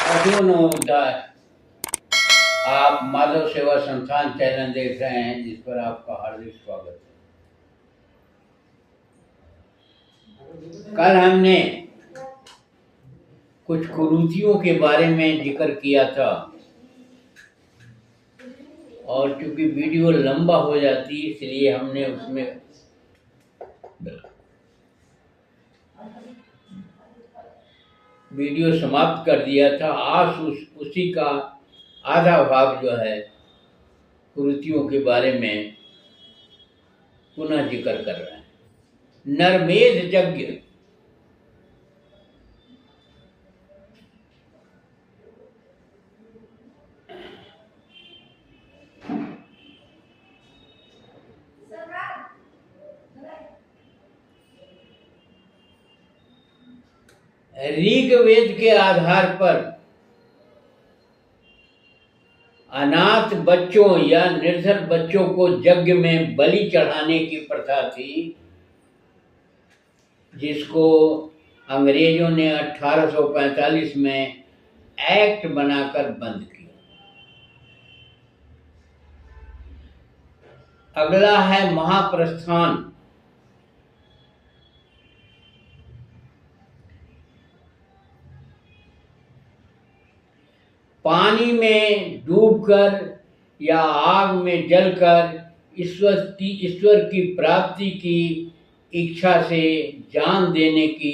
साथियों नमस्कार। आप माधव सेवा संस्थान चैनल देख रहे हैं, जिस पर आपका हार्दिक स्वागत है। कल हमने कुछ कुरीतियों के बारे में जिक्र किया था और चूंकि वीडियो लंबा हो जाती इसलिए हमने उसमें वीडियो समाप्त कर दिया था। आज उसी का आधा भाग जो है कुरीतियों के बारे में पुनः जिक्र कर रहे हैं। नरमेध यज्ञ ऋग्वेद के आधार पर अनाथ बच्चों या निर्धन बच्चों को यज्ञ में बलि चढ़ाने की प्रथा थी, जिसको अंग्रेजों ने 1845 में एक्ट बनाकर बंद किया। अगला है महाप्रस्थान। पानी में डूबकर या आग में जलकर ईश्वर की प्राप्ति की इच्छा से जान देने की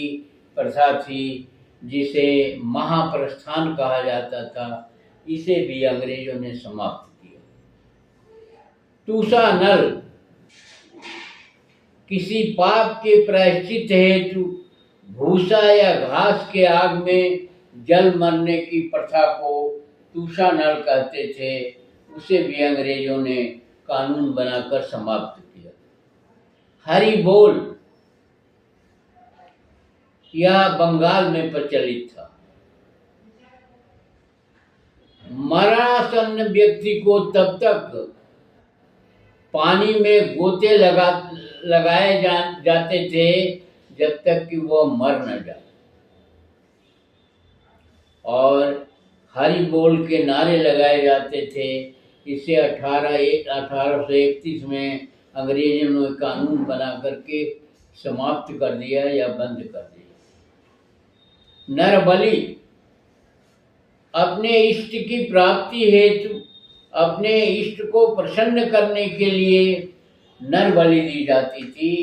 प्रथा थी, जिसे महाप्रस्थान कहा जाता था। इसे भी अंग्रेजों ने समाप्त किया। टूसा नल किसी पाप के प्रायश्चित हेतु भूसा या घास के आग में जल मरने की प्रथा को टूसा नल कहते थे। उसे भी अंग्रेजों ने कानून बनाकर समाप्त किया। हरि बोल यह बंगाल में प्रचलित था। मरणासन्न व्यक्ति को तब तक पानी में गोते लगाए जाते थे जब तक कि वह मर न जाए। और हरि बोल के नारे लगाए जाते थे। इसे 1831 में अंग्रेजों ने कानून बना करके समाप्त कर दिया या बंद कर दिया। नरबलि अपने इष्ट की प्राप्ति हेतु अपने इष्ट को प्रसन्न करने के लिए नरबलि दी जाती थी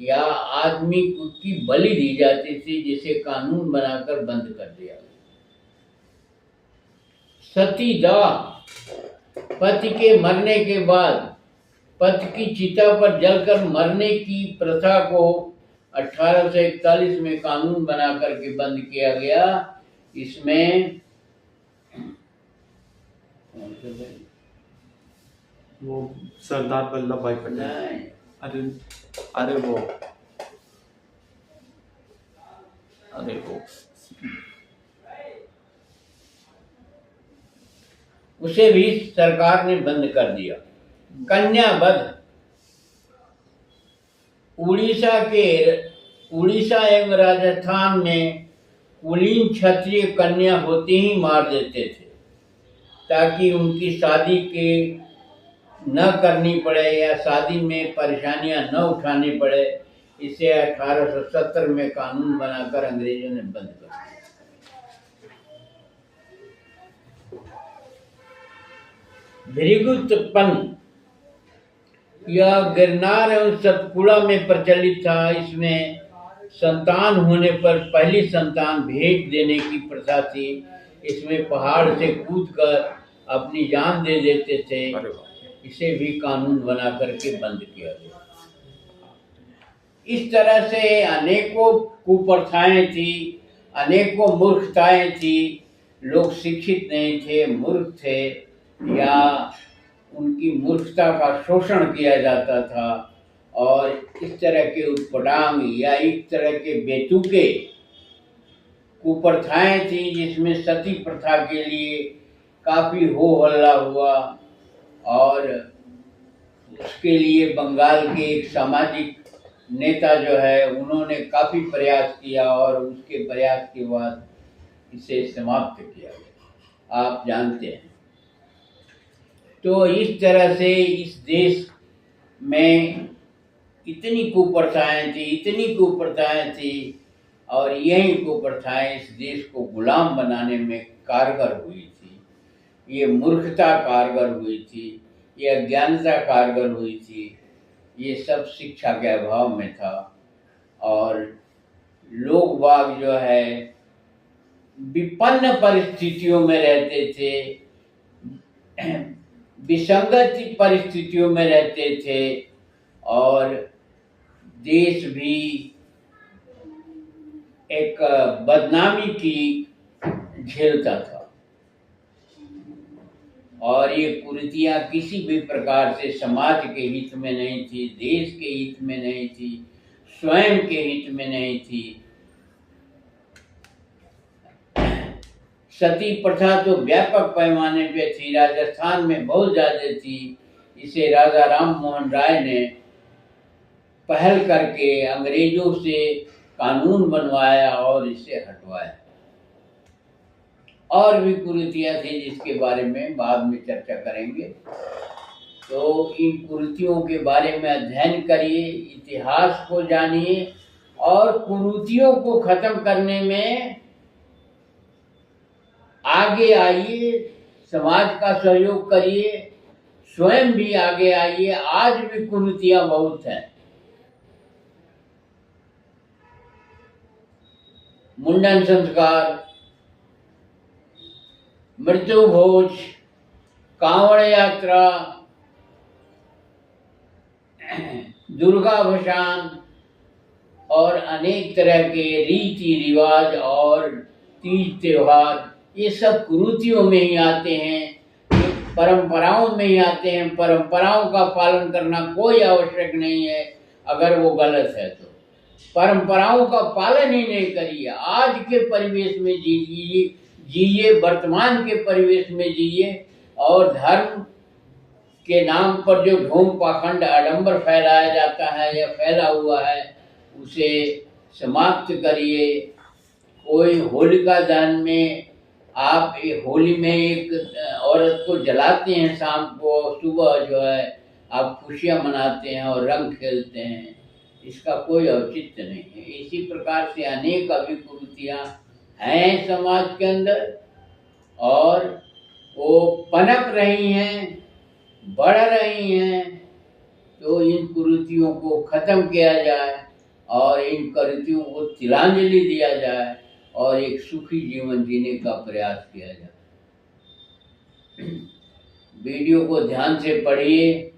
या आदमी की बलि दी जाती थी, जिसे कानून बनाकर बंद कर दिया। सतीदाह पति के मरने के बाद पति की चिता पर जलकर मरने की प्रथा को 1841 में कानून बना करके बंद किया गया। इसमें वो सरदार वल्लभ भाई पटेल अरे वो उसे भी सरकार ने बंद कर दिया। कन्यावध उड़ीसा एवं राजस्थान में कुलीन क्षत्रिय कन्या होते ही मार देते थे, ताकि उनकी शादी के न करनी पड़े या शादी में परेशानियां न उठानी पड़े। इसे 1870 में कानून बनाकर अंग्रेजों ने बंद कर दिया। भृगुत्पन यह गिरनार एवं सतपुड़ा में प्रचलित था। इसमें संतान होने पर पहली संतान भेंट देने की प्रथा थी। इसमें पहाड़ से कूदकर अपनी जान दे देते थे। इसे भी कानून बना करके बंद किया गया। इस तरह से अनेकों कुप्रथाएं थी, अनेकों मूर्खताएं थी। लोग शिक्षित नहीं थे, मूर्ख थे, या उनकी मूर्खता का शोषण किया जाता था। और इस तरह के उत्पटांग या इस तरह के बेतुके कुप्रथाएं थी, जिसमें सती प्रथा के लिए काफी हो हल्ला हुआ। और उसके लिए बंगाल के एक सामाजिक नेता जो है, उन्होंने काफी प्रयास किया और उसके प्रयास के बाद इसे समाप्त किया गया। आप जानते हैं। तो इस तरह से इस देश में इतनी कुप्रथाएं थी और यही कुप्रथाएं इस देश को गुलाम बनाने में कारगर हुई थी। ये मूर्खता कारगर हुई थी, ये अज्ञानता कारगर हुई थी, ये सब शिक्षा के अभाव में था। और लोग बाग जो है विपन्न परिस्थितियों में रहते थे, विसंगत परिस्थितियों में रहते थे और देश भी एक बदनामी की झेलता था। और ये कुरीतियां किसी भी प्रकार से समाज के हित में नहीं थी, देश के हित में नहीं थी, स्वयं के हित में नहीं थी। सती प्रथा तो व्यापक पैमाने पे थी, राजस्थान में बहुत ज्यादा थी। इसे राजा राम मोहन राय ने पहल करके अंग्रेजों से कानून बनवाया और इसे हटवाया। और भी कुरीतियां थी जिसके बारे में बाद में चर्चा करेंगे। तो इन कुरीतियों के बारे में अध्ययन करिए, इतिहास को जानिए और कुरीतियों को खत्म करने में आगे आइए, समाज का सहयोग करिए, स्वयं भी आगे आइए। आज भी कुरीतियां बहुत हैं। मुंडन संस्कार, मृत्यु भोज, कांवड़ यात्रा, दुर्गा भसान और अनेक तरह के रीति रिवाज और तीज त्योहार, ये सब कुरीतियों में ही आते हैं, ये परंपराओं में ही आते हैं। परंपराओं का पालन करना कोई आवश्यक नहीं है। अगर वो गलत है तो परंपराओं का पालन ही नहीं करिए। आज के परिवेश में जिए, वर्तमान के परिवेश में जिए और धर्म के नाम पर जो ढोंग पाखंड आडंबर फैलाया जाता है या फैला हुआ है उसे समाप्त करिए। कोई होलिका दहन में आप होली में एक औरत को जलाते हैं, शाम को सुबह जो है आप खुशियां मनाते हैं और रंग खेलते हैं, इसका कोई औचित्य नहीं है। इसी प्रकार से अनेक अभी कुरीतियां हैं समाज के अंदर और वो पनप रही हैं, बढ़ रही हैं। तो इन कुरीतियों को खत्म किया जाए और इन कुरीतियों को तिलांजलि दिया जाए और एक सुखी जीवन जीने का प्रयास किया जाए। वीडियो को ध्यान से पढ़िए,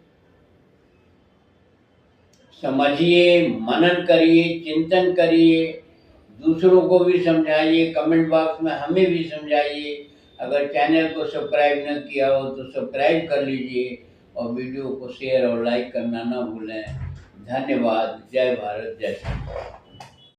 समझिए, मनन करिए, चिंतन करिए, दूसरों को भी समझाइए, कमेंट बॉक्स में हमें भी समझाइए। अगर चैनल को सब्सक्राइब न किया हो तो सब्सक्राइब कर लीजिए और वीडियो को शेयर और लाइक करना ना भूलें। धन्यवाद। जय भारत, जय श्री राम।